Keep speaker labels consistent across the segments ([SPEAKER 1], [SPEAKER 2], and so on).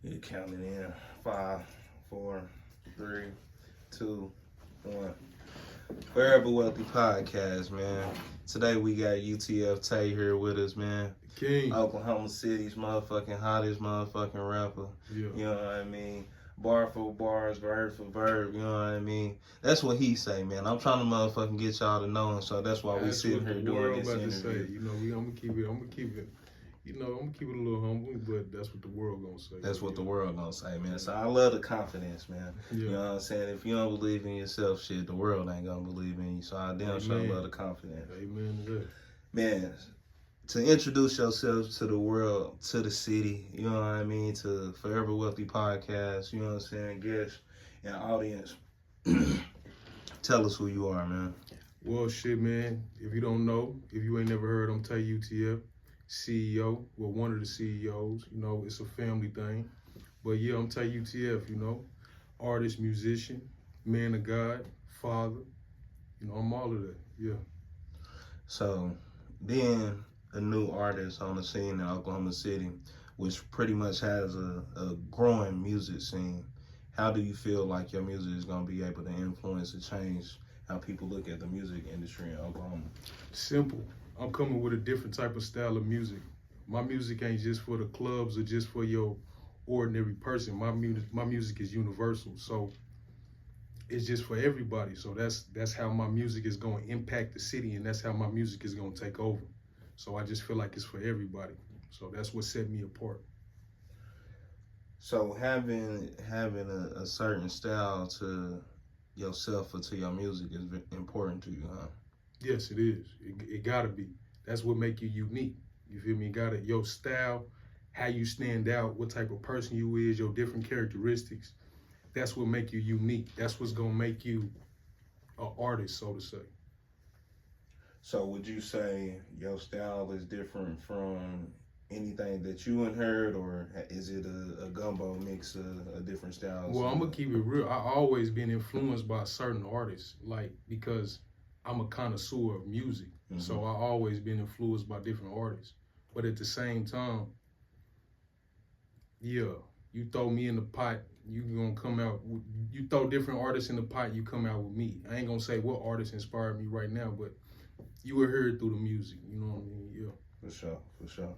[SPEAKER 1] You're counting in. 5, 4, 3, 2, 1. Foureverwealthy podcast, man. Today we got UTF TAE here with us, man.
[SPEAKER 2] King.
[SPEAKER 1] Oklahoma City's motherfucking hottest motherfucking rapper.
[SPEAKER 2] Yeah.
[SPEAKER 1] You know what I mean? Bar for bars, verb for verb, you know what I mean? That's what he say, man. I'm trying to motherfucking get y'all to know him, so that's why we sitting here doing this interview.
[SPEAKER 2] You know, I'm gonna keep it. You know, I'm gonna keep it a little humble, but that's what the world gonna say.
[SPEAKER 1] That's what the world gonna say, man. So I love the confidence, man.
[SPEAKER 2] Yeah.
[SPEAKER 1] You know what I'm saying? If you don't believe in yourself, shit, the world ain't gonna believe in you. So I damn sure love the confidence.
[SPEAKER 2] Amen to that.
[SPEAKER 1] Man, to introduce yourself to the world, to the city, you know what I mean, to Foureverwealthy podcast, you know what I'm saying, guests and audience, tell us who you are, man.
[SPEAKER 2] Well, shit, man. If you don't know, if you ain't never heard, I'm TAE UTF, CEO. Well, one of the CEOs. You know, it's a family thing. But yeah, I'm TAE UTF. You know, artist, musician, man of God, father. You know, I'm all of that. Yeah.
[SPEAKER 1] So, being a new artist on the scene in Oklahoma City, which pretty much has a growing music scene, how do you feel like your music is going to be able to influence and change how people look at the music industry in Oklahoma?
[SPEAKER 2] Simple. I'm coming with a different type of style of music. My music ain't just for the clubs or just for your ordinary person. My music is universal. So it's just for everybody. So that's how my music is going to impact the city, and that's how my music is going to take over. So I just feel like it's for everybody. So that's what set me apart.
[SPEAKER 1] So having a certain style to yourself or to your music is important to you, huh?
[SPEAKER 2] Yes, it is. It gotta be. That's what make you unique. You feel me? Your style, how you stand out, what type of person you is, your different characteristics. That's what make you unique. That's what's gonna make you an artist, so to say.
[SPEAKER 1] So would you say your style is different from anything that you inherit, or is it a gumbo mix of different styles?
[SPEAKER 2] Well, I'm gonna keep it real. I always been influenced by certain artists, like, because I'm a connoisseur of music. Mm-hmm. So I always been influenced by different artists. But at the same time, yeah, you throw me in the pot, you gonna come out. You throw different artists in the pot, you come out with me. I ain't gonna say what artist inspired me right now, but you will hear it through the music. You know what I mean? Yeah.
[SPEAKER 1] For sure.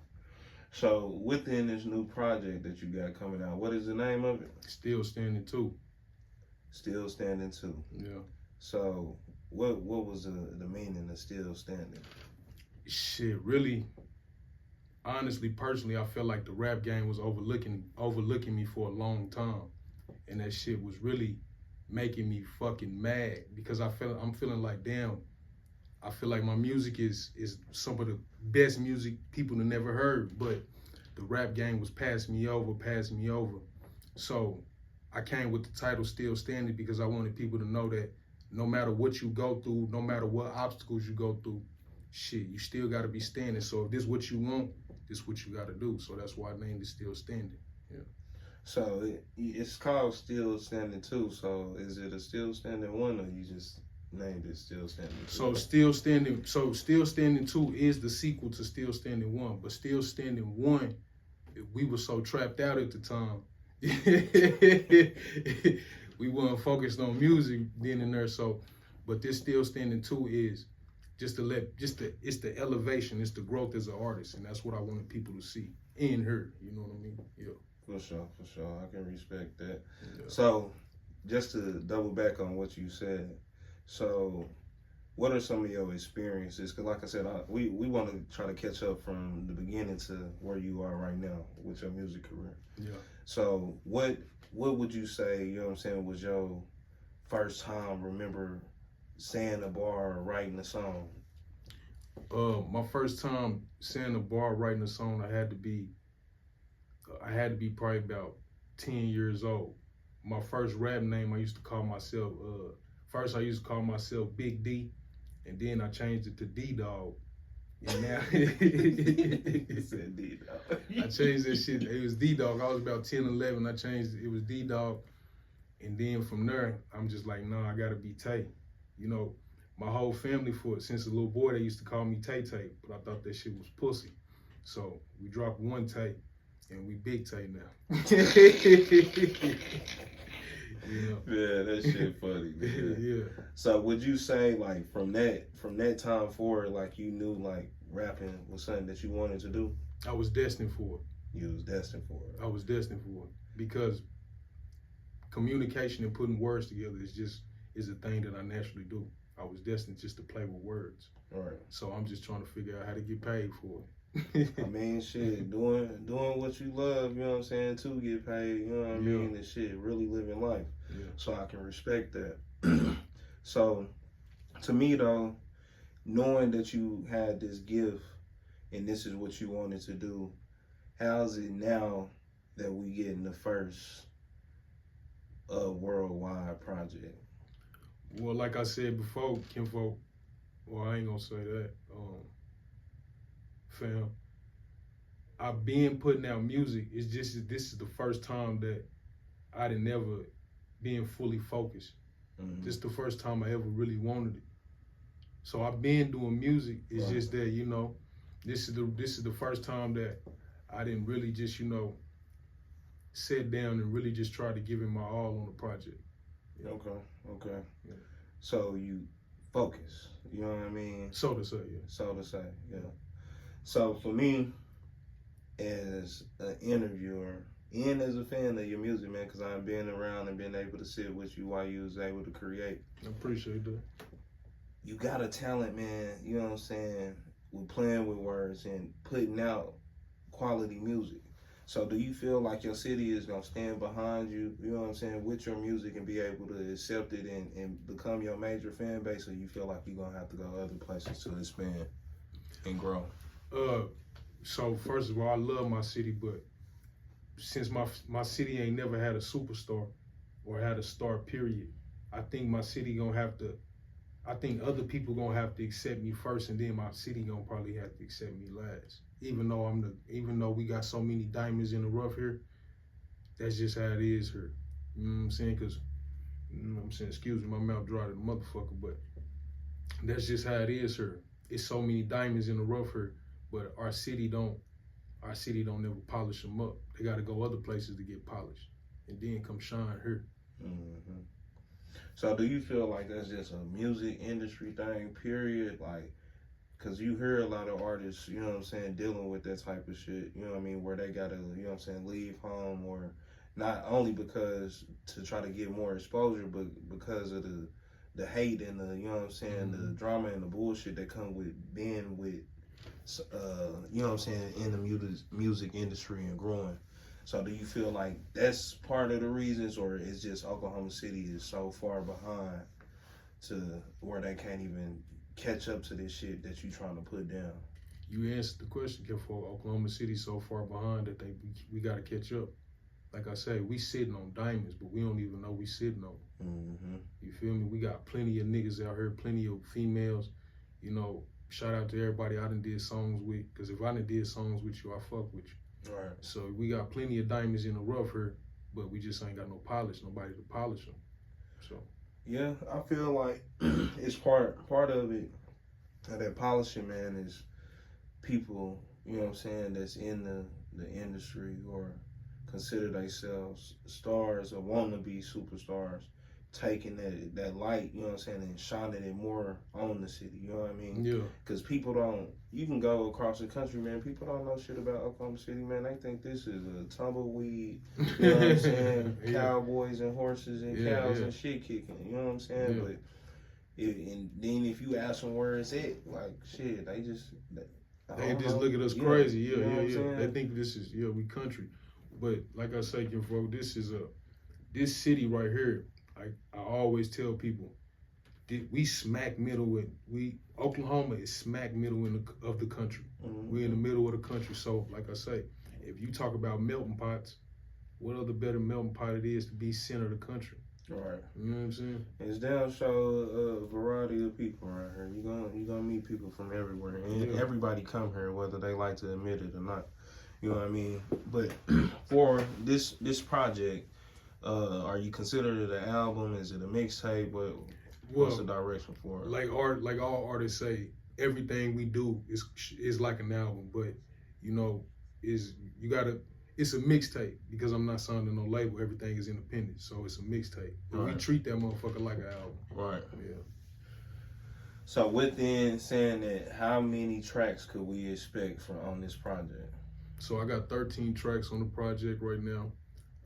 [SPEAKER 1] So within this new project that you got coming out, what is the name of it?
[SPEAKER 2] Still Standing 2.
[SPEAKER 1] Still Standing 2.
[SPEAKER 2] Yeah.
[SPEAKER 1] So what was the meaning of Still Standing?
[SPEAKER 2] Shit, really, honestly, personally, I felt like the rap game was overlooking me for a long time. And that shit was really making me fucking mad, because I'm feeling like, damn, I feel like my music is some of the best music people have never heard, but the rap game was passing me over. So I came with the title Still Standing, because I wanted people to know that no matter what you go through, no matter what obstacles you go through, shit, you still gotta be standing. So if this is what you want, this is what you gotta do. So that's why I named it Still Standing. Yeah.
[SPEAKER 1] So it's called Still Standing 2. So is it a Still Standing 1, or you just named it Still Standing 2?
[SPEAKER 2] So Still Standing 2 is the sequel to Still Standing 1. But Still Standing 1, we were so trapped out at the time. We weren't focused on music then and there. So, but this Still Standing 2 is it's the elevation, it's the growth as an artist, and that's what I wanted people to see and hear. You know what I mean? Yeah.
[SPEAKER 1] For sure. I can respect that.
[SPEAKER 2] Yeah.
[SPEAKER 1] So, just to double back on what you said, so what are some of your experiences? Because like I said, we want to try to catch up from the beginning to where you are right now with your music career.
[SPEAKER 2] Yeah.
[SPEAKER 1] So what would you say, you know what I'm saying, was your first time remember saying a bar or writing a song?
[SPEAKER 2] My first time saying a bar, writing a song, I had to be probably about 10 years old. My first rap name, I used to call myself, first I used to call myself Big D, and then I changed it to D-Dog. And now,
[SPEAKER 1] He said D-Dog.
[SPEAKER 2] I changed that shit, it was D-Dog. I was about 10, 11, I changed it, it was D-Dog. And then from there, I'm just like, no, I gotta be Tay. You know, my whole family, since a little boy, they used to call me Tay Tay, but I thought that shit was pussy. So we dropped one Tay. and we big Tay now.
[SPEAKER 1] Yeah, that shit funny, man.
[SPEAKER 2] Yeah.
[SPEAKER 1] So would you say like from that time forward, like you knew like rapping was something that you wanted to do?
[SPEAKER 2] I was destined for it.
[SPEAKER 1] You was destined for it.
[SPEAKER 2] I was destined for it because communication and putting words together is a thing that I naturally do. I was destined just to play with words.
[SPEAKER 1] All right.
[SPEAKER 2] So I'm just trying to figure out how to get paid for it.
[SPEAKER 1] I mean, shit, doing what you love, you know what I'm saying, to get paid, you know what I mean, and shit, really living life.
[SPEAKER 2] Yeah.
[SPEAKER 1] So I can respect that. So, to me though, knowing that you had this gift and this is what you wanted to do, how's it now that we getting the first worldwide project?
[SPEAKER 2] Well, like I said before, Kinfolk, well, I ain't gonna say that. Fam, I've been putting out music. It's just this is the first time that I didn't ever been fully focused.
[SPEAKER 1] Mm-hmm.
[SPEAKER 2] This is the first time I ever really wanted it. So I've been doing music. It's
[SPEAKER 1] Right.
[SPEAKER 2] just that, you know, this is the first time that I didn't really just, you know, sit down and really just try to give it my all on the project.
[SPEAKER 1] Yeah. Okay.
[SPEAKER 2] Yeah.
[SPEAKER 1] So you focus, you know what I mean?
[SPEAKER 2] So to say, yeah.
[SPEAKER 1] So to say, yeah. So for me, as an interviewer and as a fan of your music, man, because I've been around and been able to sit with you while you was able to create.
[SPEAKER 2] I appreciate that.
[SPEAKER 1] You got a talent, man, you know what I'm saying, with playing with words and putting out quality music. So do you feel like your city is going to stand behind you, you know what I'm saying, with your music and be able to accept it and become your major fan base, or you feel like you're going to have to go other places to expand and grow?
[SPEAKER 2] So first of all, I love my city, but since my city ain't never had a superstar or had a star period, I think my city gonna have to, I think other people gonna have to accept me first, and then my city gonna probably have to accept me last. Even though we got so many diamonds in the rough here, that's just how it is here. You know what I'm saying? Cause, you know what I'm saying, excuse me, my mouth dry to the motherfucker, but that's just how it is here. It's so many diamonds in the rough here. But our city don't never polish them up. They got to go other places to get polished, and then come shine here.
[SPEAKER 1] Mm-hmm. So do you feel like that's just a music industry thing, period? Like, because you hear a lot of artists, you know what I'm saying, dealing with that type of shit, you know what I mean, where they got to, you know what I'm saying, leave home, or not only because to try to get more exposure, but because of the hate and the, you know what I'm saying, the drama and the bullshit that come with being with, you know what I'm saying, in the music industry and growing. So do you feel like that's part of the reasons, or it's just Oklahoma City is so far behind to where they can't even catch up to this shit that you trying to put down?
[SPEAKER 2] You answered the question, for Oklahoma City so far behind that we got to catch up. Like I say, we sitting on diamonds, but we don't even know we sitting on them.
[SPEAKER 1] Mm-hmm.
[SPEAKER 2] You feel me? We got plenty of niggas out here, plenty of females, you know. Shout out to everybody I done did songs with, because if I done did songs with you, I fuck with you.
[SPEAKER 1] Right.
[SPEAKER 2] So we got plenty of diamonds in the rough here, but we just ain't got no polish, nobody to polish them. So
[SPEAKER 1] yeah, I feel like it's part of it. That polishing, man, is people, you know what I'm saying, that's in the industry or consider themselves stars or want to be superstars, taking that light, you know what I'm saying, and shining it more on the city, you know what I mean?
[SPEAKER 2] yeah,
[SPEAKER 1] Because people don't, you can go across the country, man, people don't know shit about Oklahoma City, man. They think this is a tumbleweed, you know what I'm saying,
[SPEAKER 2] yeah.
[SPEAKER 1] Cowboys and horses and cows and shit kicking, you know what I'm saying?
[SPEAKER 2] Yeah.
[SPEAKER 1] But and then if you ask them where it's at, like, shit, they just
[SPEAKER 2] look at us crazy,
[SPEAKER 1] you know what I'm saying?
[SPEAKER 2] They think this is, we country. But like I say, bro, this city right here, I always tell people, we smack middle with, Oklahoma is smack middle of the country.
[SPEAKER 1] Mm-hmm.
[SPEAKER 2] We're in the middle of the country. So like I say, if you talk about melting pots, what other better melting pot it is to be center of the country?
[SPEAKER 1] Right.
[SPEAKER 2] You know what I'm saying?
[SPEAKER 1] It's down show a variety of people right here. You're gonna meet people from everywhere, and everybody come here whether they like to admit it or not. You know what I mean? But for this project, are you considered it an album? Is it a mixtape? What's the direction for it?
[SPEAKER 2] Like all artists say, everything we do is like an album, but you know, you gotta it's a mixtape because I'm not signed to no label. Everything is independent, so it's a mixtape. And we
[SPEAKER 1] Right.
[SPEAKER 2] treat that motherfucker like an album.
[SPEAKER 1] Right.
[SPEAKER 2] Yeah.
[SPEAKER 1] So within saying that, how many tracks could we expect from on this project?
[SPEAKER 2] So I got 13 tracks on the project right now.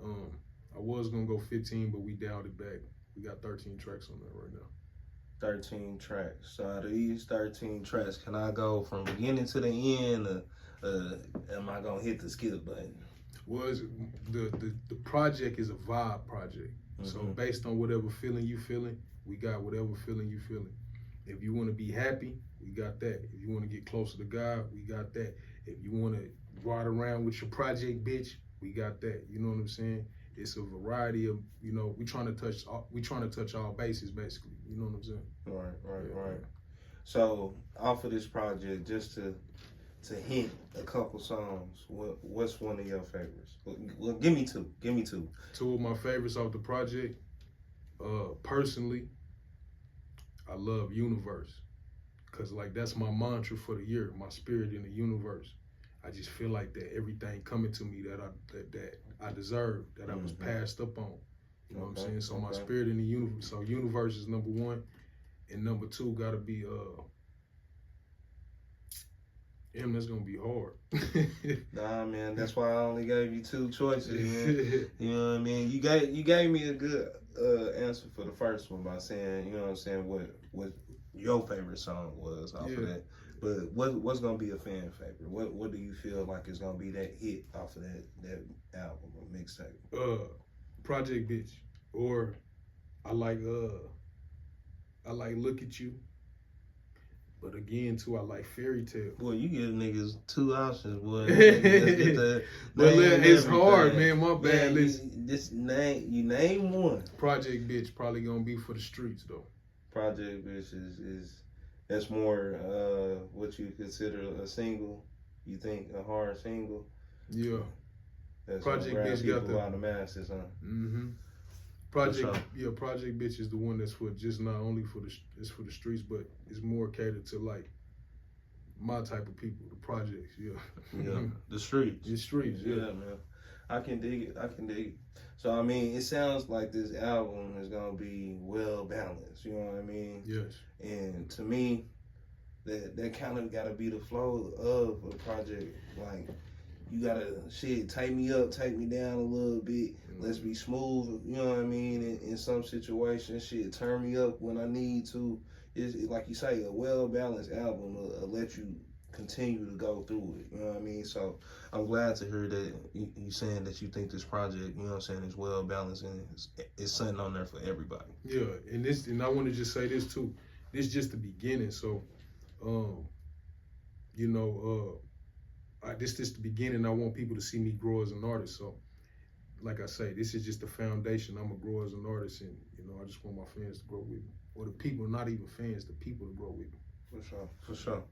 [SPEAKER 2] I was gonna go 15, but we dialed it back. We got 13 tracks on there right now.
[SPEAKER 1] 13 tracks. So out of these 13 tracks, can I go from beginning to the end, or am I gonna hit the skip button?
[SPEAKER 2] Was the project is a vibe project. So based on whatever feeling you feeling, we got whatever feeling you feeling. If you want to be happy, we got that. If you want to get closer to God, we got that. If you want to ride around with your project bitch, we got that. You know what I'm saying? It's a variety of, you know, we trying to touch all bases basically. You know what I'm saying?
[SPEAKER 1] Right. So off of this project, just to hint a couple songs, what's one of your favorites? Well, give me two.
[SPEAKER 2] Two of my favorites off the project, personally, I love Universe. Cause like that's my mantra for the year, my spirit in the universe. I just feel like that everything coming to me that I deserve, that I was passed up on. You know what I'm saying? So my spirit in the universe. So Universe is number one, and number two gotta be that's gonna be hard.
[SPEAKER 1] Nah, man, that's why I only gave you two choices, man. You know what I mean? You gave me a good answer for the first one by saying, you know what I'm saying, what your favorite song was off of that. But what's gonna be a fan favorite? What do you feel like is gonna be that hit off of that album or mixtape?
[SPEAKER 2] Project Bitch, or I like Look at You. But again, too, I like Fairy Tale.
[SPEAKER 1] Boy, you give niggas two options, boy.
[SPEAKER 2] It's hard, man. My bad.
[SPEAKER 1] You name one.
[SPEAKER 2] Project Bitch probably gonna be for the streets though.
[SPEAKER 1] Project Bitch is that's more what you consider a single. You think a hard single?
[SPEAKER 2] Yeah.
[SPEAKER 1] That's
[SPEAKER 2] Project Bitch got
[SPEAKER 1] the the masses, huh?
[SPEAKER 2] Project Bitch is the one that's for just not only for the streets, but it's more catered to like my type of people, the projects.
[SPEAKER 1] Yeah, the streets.
[SPEAKER 2] The streets. Yeah,
[SPEAKER 1] man. I can dig it. So I mean, it sounds like this album is gonna be well balanced. You know what I mean?
[SPEAKER 2] Yes.
[SPEAKER 1] And to me, that kind of gotta be the flow of a project. Like, you gotta take me up, take me down a little bit. Let's be smooth. You know what I mean? In some situations, turn me up when I need to. It's like you say, a well balanced album will let you continue to go through it. You know what I mean? So I'm glad to hear that you saying that you think this project, you know what I'm saying, is well balanced and it's something on there for everybody.
[SPEAKER 2] Yeah, and I want to just say this too. This is just the beginning. So, this is the beginning. I want people to see me grow as an artist. So, like I say, this is just the foundation. I'm gonna grow as an artist, and I just want my fans to grow with me, or the people, not even fans, the people to grow with me.
[SPEAKER 1] For sure.